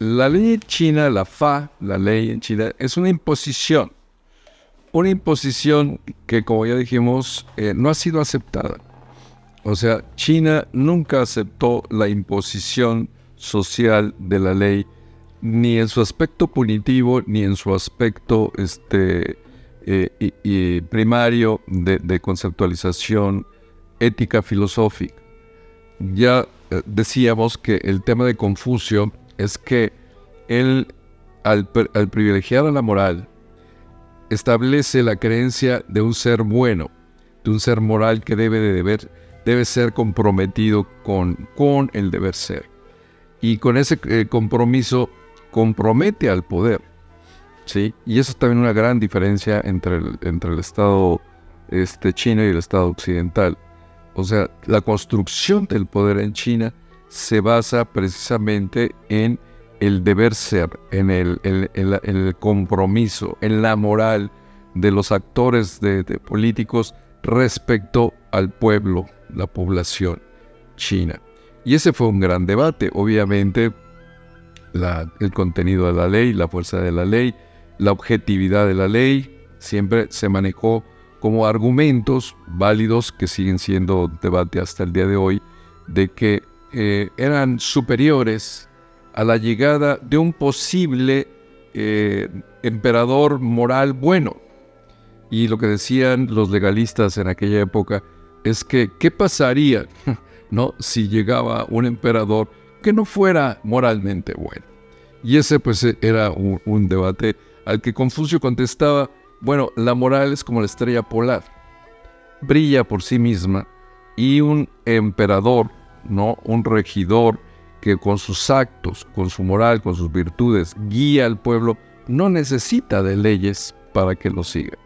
La ley en China, la ley en China, es una imposición. Una imposición que, como ya dijimos, no ha sido aceptada. O sea, China nunca aceptó la imposición social de la ley, ni en su aspecto punitivo, ni en su aspecto primario de conceptualización ética filosófica. Ya decíamos que el tema de Confucio es que él, al privilegiar a la moral, establece la creencia de un ser bueno, de un ser moral que debe ser comprometido con el deber ser. Y con ese compromiso compromete al poder, ¿sí? Y eso es también una gran diferencia entre el Estado chino y el Estado occidental. O sea, la construcción del poder en China se basa precisamente en el deber ser, en el compromiso, en la moral de los actores políticos respecto al pueblo, la población china. Y ese fue un gran debate. Obviamente, el contenido de la ley, la fuerza de la ley, la objetividad de la ley, siempre se manejó como argumentos válidos que siguen siendo debate hasta el día de hoy, de que eran superiores a la llegada de un posible emperador moral bueno. Y lo que decían los legalistas en aquella época es que ¿qué pasaría, ¿no?, si llegaba un emperador que no fuera moralmente bueno? Y ese pues era un debate al que Confucio contestaba: bueno, la moral es como la estrella polar, brilla por sí misma, y un emperador, ¿no?, un regidor que con sus actos, con su moral, con sus virtudes, guía al pueblo, no necesita de leyes para que lo siga.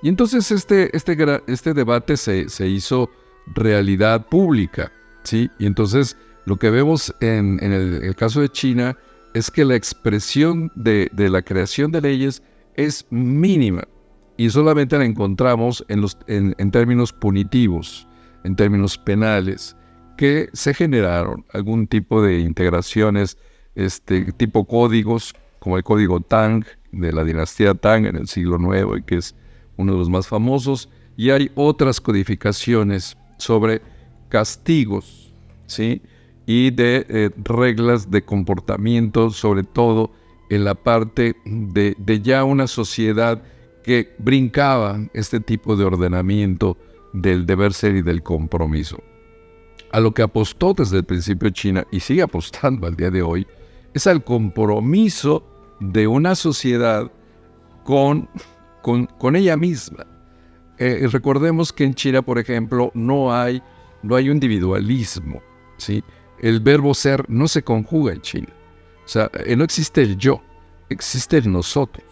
Y entonces este debate se hizo realidad pública, ¿sí? Y entonces lo que vemos en el caso de China es que la expresión de la creación de leyes es mínima y solamente la encontramos en términos punitivos, en términos penales, que se generaron algún tipo de integraciones, tipo códigos, como el código Tang de la dinastía Tang en el siglo IX, y que es uno de los más famosos, y hay otras codificaciones sobre castigos, ¿sí?, y de reglas de comportamiento, sobre todo en la parte de ya una sociedad que brincaba este tipo de ordenamiento del deber ser y del compromiso. A lo que apostó desde el principio China, y sigue apostando al día de hoy, es al compromiso de una sociedad con ella misma. Recordemos que en China, por ejemplo, no hay un individualismo, ¿sí? El verbo ser no se conjuga en China. O sea, no existe el yo, existe el nosotros.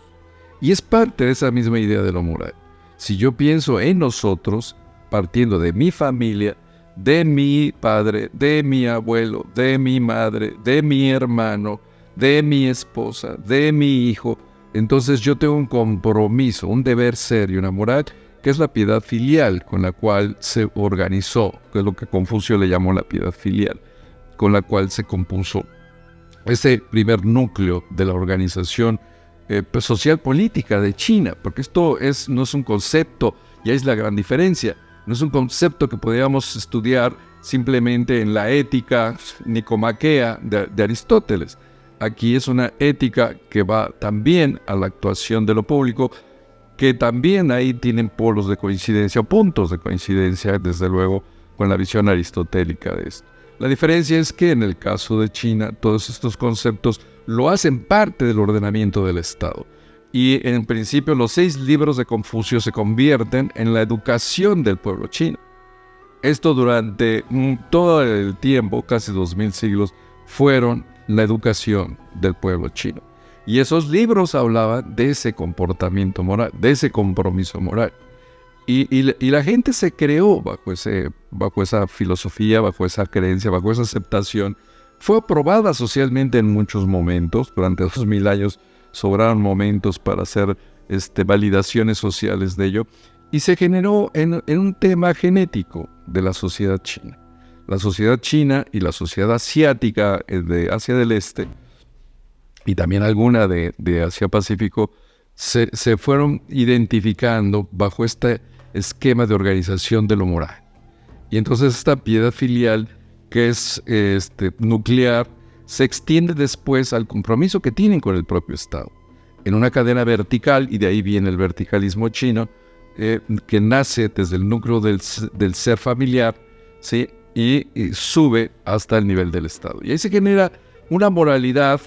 Y es parte de esa misma idea de lo moral. Si yo pienso en nosotros, partiendo de mi familia, de mi padre, de mi abuelo, de mi madre, de mi hermano, de mi esposa, de mi hijo, entonces yo tengo un compromiso, un deber ser y una moral, que es la piedad filial, con la cual se organizó, que es lo que Confucio le llamó la piedad filial, con la cual se compuso ese primer núcleo de la organización social política de China, porque esto no es un concepto, y ahí es la gran diferencia, no es un concepto que podríamos estudiar simplemente en la ética nicomaquea de Aristóteles. Aquí es una ética que va también a la actuación de lo público, que también ahí tienen polos de coincidencia, o puntos de coincidencia, desde luego, con la visión aristotélica de esto. La diferencia es que en el caso de China, todos estos conceptos lo hacen parte del ordenamiento del Estado. Y en principio los 6 libros de Confucio se convierten en la educación del pueblo chino. Esto durante todo el tiempo, casi 2000 siglos, fueron la educación del pueblo chino. Y esos libros hablaban de ese comportamiento moral, de ese compromiso moral. Y la gente se creó bajo esa filosofía, bajo esa creencia, bajo esa aceptación. Fue aprobada socialmente en muchos momentos. Durante 2000 años sobraron momentos para hacer validaciones sociales de ello. Y se generó en un tema genético de la sociedad china. La sociedad china y la sociedad asiática de Asia del Este y también alguna de Asia-Pacífico, se fueron identificando bajo este esquema de organización de lo moral. Y entonces esta piedad filial, que es nuclear, se extiende después al compromiso que tienen con el propio Estado, en una cadena vertical, y de ahí viene el verticalismo chino, que nace desde el núcleo del ser familiar, ¿sí? y sube hasta el nivel del Estado. Y ahí se genera una moralidad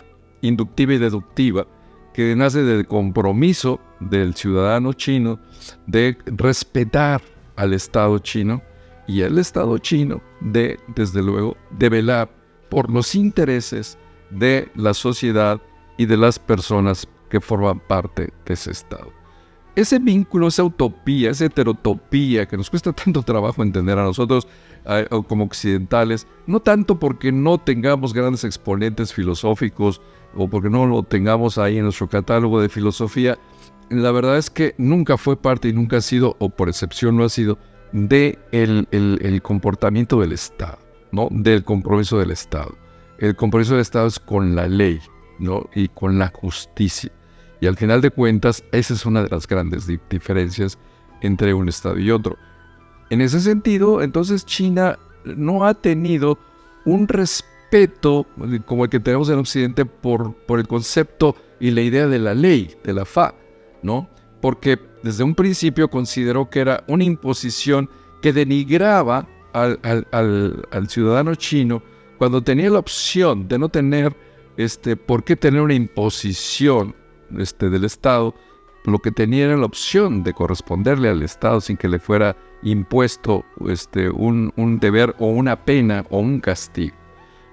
inductiva y deductiva que nace del compromiso del ciudadano chino de respetar al Estado chino, y el Estado chino desde luego, de velar por los intereses de la sociedad y de las personas que forman parte de ese Estado. Ese vínculo, esa utopía, esa heterotopía que nos cuesta tanto trabajo entender a nosotros como occidentales, no tanto porque no tengamos grandes exponentes filosóficos o porque no lo tengamos ahí en nuestro catálogo de filosofía, la verdad es que nunca fue parte y nunca ha sido, o por excepción no ha sido, el comportamiento del Estado, ¿no? Del compromiso del Estado. El compromiso del Estado es con la ley, ¿no? Y con la justicia. Y al final de cuentas, esa es una de las grandes diferencias entre un Estado y otro. En ese sentido, entonces China no ha tenido un respeto como el que tenemos en Occidente por el concepto y la idea de la ley, de la fa, ¿no? Porque desde un principio consideró que era una imposición que denigraba al ciudadano chino cuando tenía la opción de no tener por qué tener una imposición del Estado. Lo que tenía era la opción de corresponderle al Estado sin que le fuera impuesto un deber o una pena o un castigo.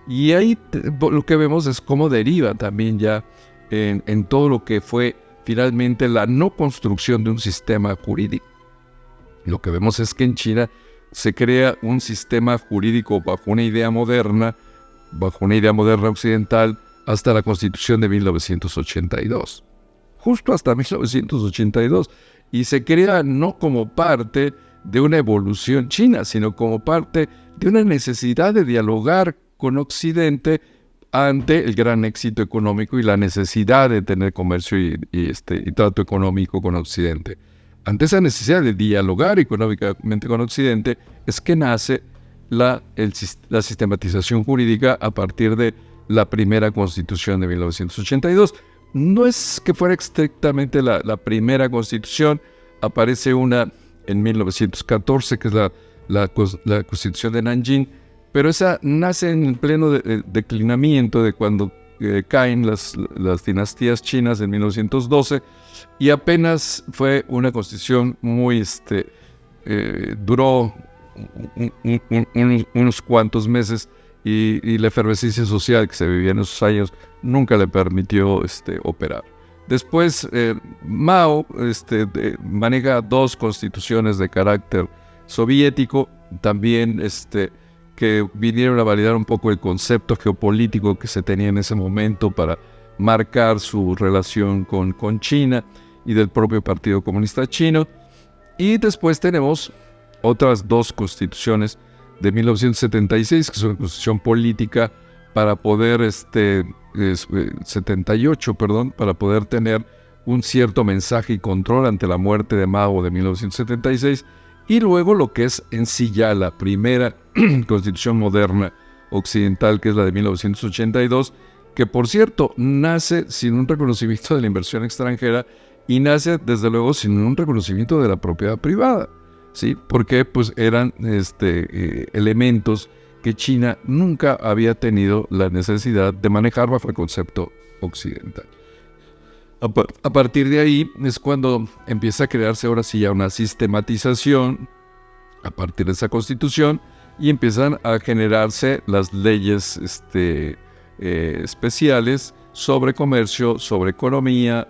Y ahí lo que vemos es cómo deriva también ya en todo lo que fue finalmente la no construcción de un sistema jurídico. Lo que vemos es que en China se crea un sistema jurídico bajo una idea moderna occidental, hasta la Constitución de 1982. Justo hasta 1982. Y se crea no como parte de una evolución china, sino como parte de una necesidad de dialogar con Occidente ante el gran éxito económico y la necesidad de tener comercio y trato económico con Occidente. Ante esa necesidad de dialogar económicamente con Occidente es que nace la sistematización jurídica a partir de la primera Constitución de 1982. No es que fuera estrictamente la primera Constitución, aparece una en 1914, que es la Constitución de Nanjing, pero esa nace en el pleno declinamiento de cuando caen las dinastías chinas en 1912, y apenas fue una constitución muy, duró unos cuantos meses, y la efervescencia social que se vivía en esos años nunca le permitió operar. Después Mao maneja dos constituciones de carácter soviético, también que vinieron a validar un poco el concepto geopolítico que se tenía en ese momento para marcar su relación con China y del propio Partido Comunista Chino. Y después tenemos otras dos constituciones de 1976, que es una constitución política para poder, 78, perdón, para poder tener un cierto mensaje y control ante la muerte de Mao de 1976, y luego lo que es en sí ya la primera constitución moderna occidental, que es la de 1982, que por cierto nace sin un reconocimiento de la inversión extranjera y nace desde luego sin un reconocimiento de la propiedad privada, ¿sí? Porque pues eran elementos que China nunca había tenido la necesidad de manejar bajo el concepto occidental. A partir de ahí es cuando empieza a crearse ahora sí ya una sistematización a partir de esa constitución, y empiezan a generarse las leyes especiales sobre comercio, sobre economía,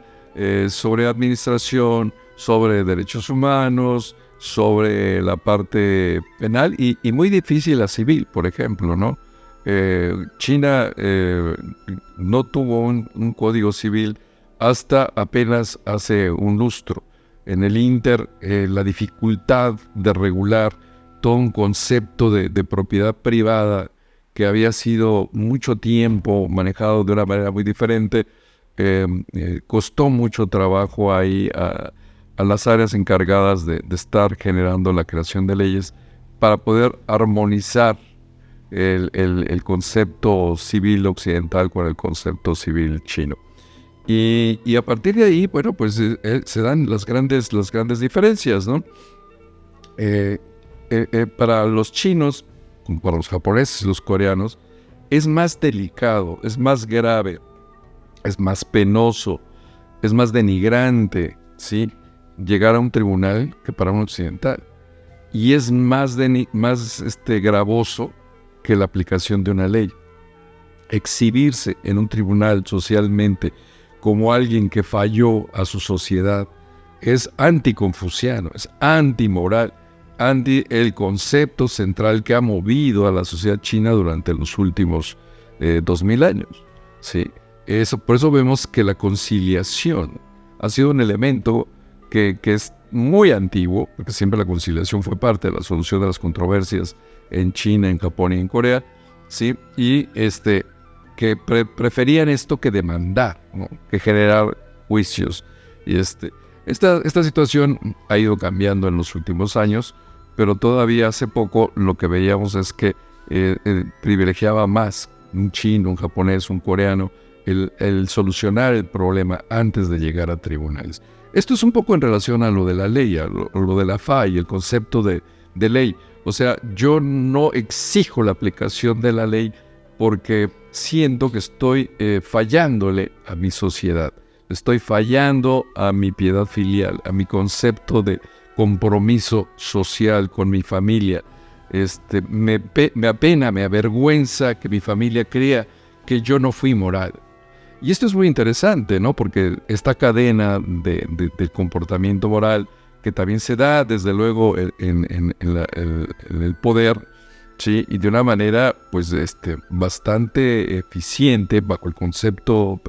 sobre administración, sobre derechos humanos, sobre la parte penal y muy difícil la civil, por ejemplo, ¿no? China no tuvo un código civil hasta apenas hace un lustro. En el Inter, la dificultad de regular todo un concepto de propiedad privada que había sido mucho tiempo manejado de una manera muy diferente, costó mucho trabajo ahí a las áreas encargadas de estar generando la creación de leyes para poder armonizar el concepto civil occidental con el concepto civil chino. Y a partir de ahí, bueno, pues se dan las grandes diferencias, ¿no? Para los chinos, como para los japoneses y los coreanos, es más delicado, es más grave, es más penoso, es más denigrante, ¿sí?, llegar a un tribunal que para un occidental. Y es más gravoso que la aplicación de una ley. Exhibirse en un tribunal socialmente como alguien que falló a su sociedad es anticonfuciano, es antimoral, anti el concepto central que ha movido a la sociedad china durante los últimos 2000 años. ¿Sí? Por eso vemos que la conciliación ha sido un elemento que es muy antiguo, porque siempre la conciliación fue parte de la solución de las controversias en China, en Japón y en Corea, ¿sí? Y que preferían esto que demandar, ¿no?, que generar juicios. Y esta situación ha ido cambiando en los últimos años, pero todavía hace poco lo que veíamos es que privilegiaba más un chino, un japonés, un coreano, el solucionar el problema antes de llegar a tribunales. Esto es un poco en relación a lo de la ley, a lo de la FA y el concepto de ley. O sea, yo no exijo la aplicación de la ley porque siento que estoy fallándole a mi sociedad. Estoy fallando a mi piedad filial, a mi concepto de compromiso social con mi familia. Me apena, me avergüenza que mi familia crea que yo no fui moral. Y esto es muy interesante, ¿no? Porque esta cadena del comportamiento moral que también se da, desde luego, en el poder, ¿sí?, y de una manera, pues, bastante eficiente bajo el concepto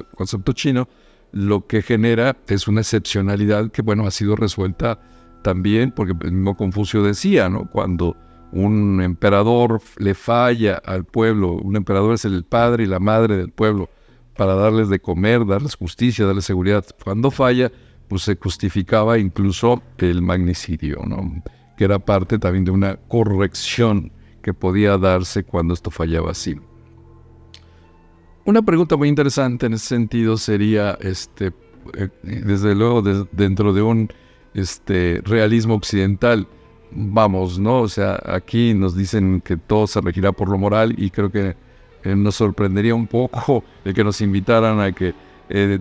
chino, lo que genera es una excepcionalidad que, bueno, ha sido resuelta también, porque el mismo Confucio decía, ¿no?, cuando un emperador le falla al pueblo, un emperador es el padre y la madre del pueblo, para darles de comer, darles justicia, darles seguridad. Cuando falla, pues se justificaba incluso el magnicidio, ¿no?, que era parte también de una corrección que podía darse cuando esto fallaba así. Una pregunta muy interesante en ese sentido sería, desde luego, dentro de un realismo occidental, vamos, ¿no? O sea, aquí nos dicen que todo se regirá por lo moral, y creo que nos sorprendería un poco de que nos invitaran a que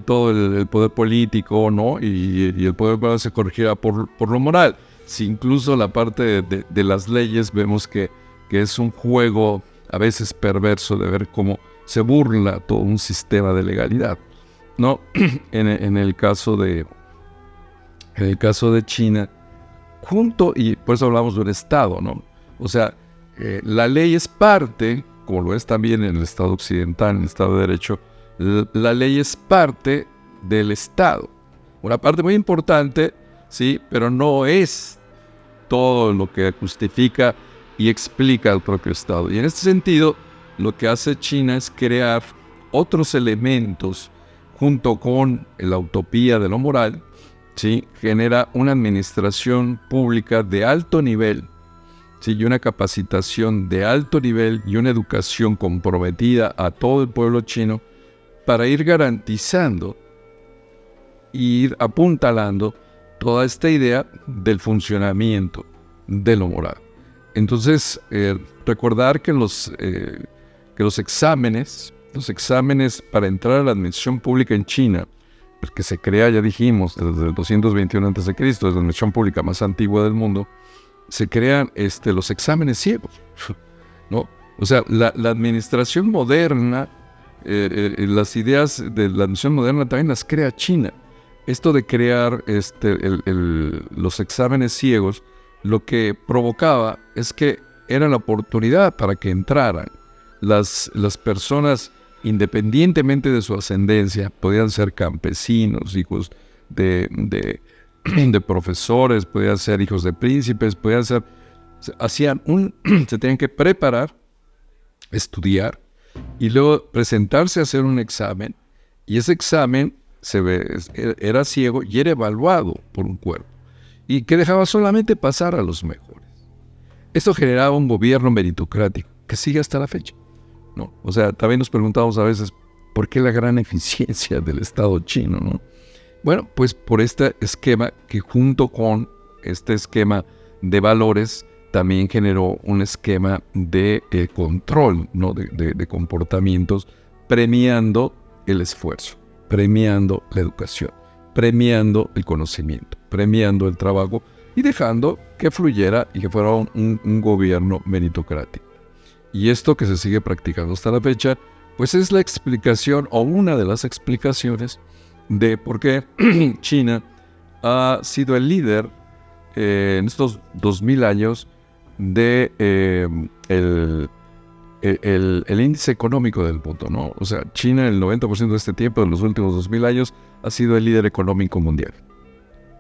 todo el poder político, ¿no?, y el poder moral se corrigiera por lo moral. Si incluso la parte de las leyes vemos que es un juego a veces perverso de ver cómo se burla todo un sistema de legalidad, ¿no? En el caso de China, y por eso hablamos de un Estado, ¿no? O sea, la ley es parte, como lo es también en el Estado occidental, en el Estado de Derecho, la ley es parte del Estado. Una parte muy importante, sí, pero no es todo lo que justifica y explica el propio Estado. Y en este sentido, lo que hace China es crear otros elementos junto con la utopía de lo moral, ¿sí? Genera una administración pública de alto nivel, ¿sí?, y una capacitación de alto nivel y una educación comprometida a todo el pueblo chino para ir garantizando e ir apuntalando toda esta idea del funcionamiento de lo moral. Entonces, recordar que los exámenes para entrar a la administración pública en China, que se crea, ya dijimos, desde el 221 a.C., es la administración pública más antigua del mundo, se crean los exámenes ciegos, ¿no? O sea, la administración moderna, las ideas de la administración moderna también las crea China. Esto de crear los exámenes ciegos, lo que provocaba es que era la oportunidad para que entraran las personas, independientemente de su ascendencia. Podían ser campesinos, hijos de profesores, podían ser hijos de príncipes, se tenían que preparar, estudiar y luego presentarse a hacer un examen, Y ese examen era ciego y era evaluado por un cuerpo, y que dejaba solamente pasar a los mejores. Esto generaba un gobierno meritocrático que sigue hasta la fecha, ¿no? O sea, también nos preguntamos a veces, ¿por qué la gran eficiencia del Estado chino, ¿no? Bueno, pues por este esquema que junto con este esquema de valores también generó un esquema de control, ¿no? de comportamientos, premiando el esfuerzo, premiando la educación, premiando el conocimiento, premiando el trabajo y dejando que fluyera y que fuera un gobierno meritocrático. Y esto que se sigue practicando hasta la fecha, pues es la explicación o una de las explicaciones de por qué China ha sido el líder en estos 2000 años de el índice económico del mundo, ¿no? O sea, China el 90% de este tiempo, de los últimos 2000 años, ha sido el líder económico mundial.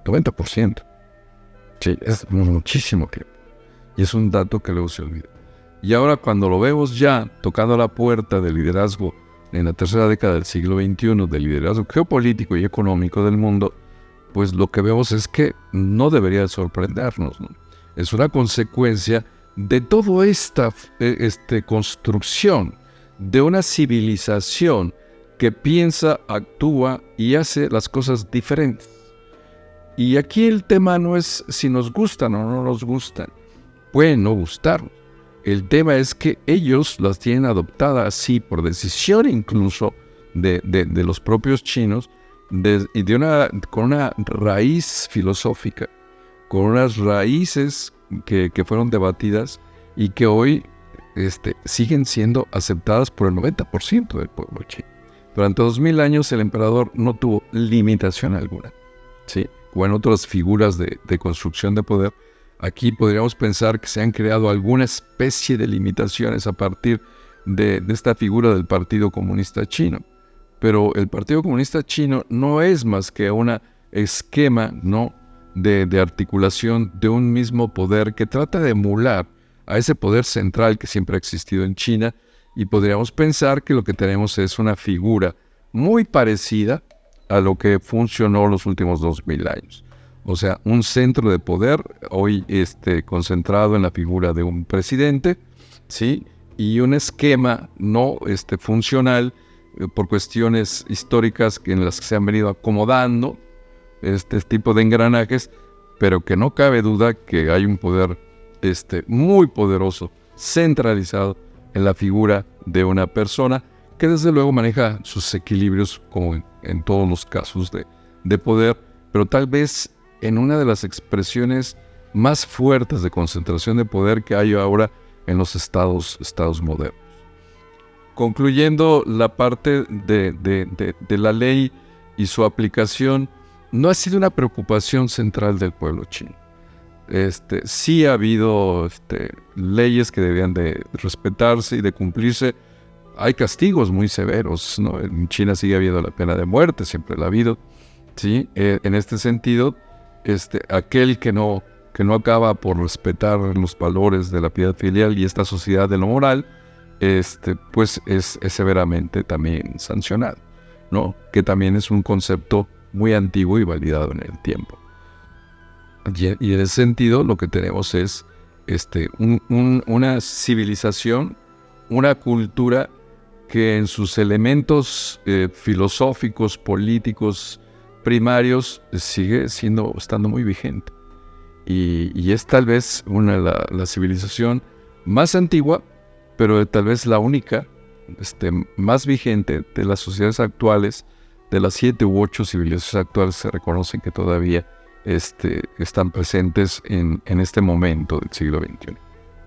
90%. Sí, es muchísimo tiempo. Y es un dato que luego se olvida. Y ahora cuando lo vemos ya tocando la puerta del liderazgo en la tercera década del siglo XXI, del liderazgo geopolítico y económico del mundo, pues lo que vemos es que no debería sorprendernos, ¿no? Es una consecuencia de toda esta construcción de una civilización que piensa, actúa y hace las cosas diferentes. Y aquí el tema no es si nos gustan o no nos gustan. Pueden no gustarnos. El tema es que ellos las tienen adoptadas así, por decisión incluso de los propios chinos, y con una raíz filosófica, con unas raíces que fueron debatidas y que hoy siguen siendo aceptadas por el 90% del pueblo chino. Durante 2000 años el emperador no tuvo limitación alguna, ¿sí? O en otras figuras de construcción de poder, aquí podríamos pensar que se han creado alguna especie de limitaciones a partir de esta figura del Partido Comunista Chino. Pero el Partido Comunista Chino no es más que un esquema, ¿no?, de articulación de un mismo poder que trata de emular a ese poder central que siempre ha existido en China, y podríamos pensar que lo que tenemos es una figura muy parecida a lo que funcionó los últimos 2000 años. O sea, un centro de poder hoy concentrado en la figura de un presidente, ¿sí? Y un esquema no funcional por cuestiones históricas en las que se han venido acomodando este tipo de engranajes, pero que no cabe duda que hay un poder muy poderoso, centralizado en la figura de una persona que desde luego maneja sus equilibrios como en todos los casos de poder, pero tal vez en una de las expresiones más fuertes de concentración de poder que hay ahora en los estados modernos. Concluyendo la parte de la ley y su aplicación, no ha sido una preocupación central del pueblo chino. Sí ha habido leyes que debían de respetarse y de cumplirse. Hay castigos muy severos, ¿no? En China sigue habiendo la pena de muerte, siempre la ha habido, ¿sí? En este sentido, aquel que no acaba por respetar los valores de la piedad filial y esta sociedad de lo moral, pues es severamente también sancionado, ¿no? Que también es un concepto muy antiguo y validado en el tiempo. Y en ese sentido lo que tenemos es una civilización, una cultura que en sus elementos filosóficos, políticos, primarios, sigue estando muy vigente. Y es tal vez la civilización más antigua, pero tal vez la única, más vigente de las sociedades actuales. De las 7 u 8 civilizaciones actuales se reconocen que todavía están presentes en este momento del siglo XXI.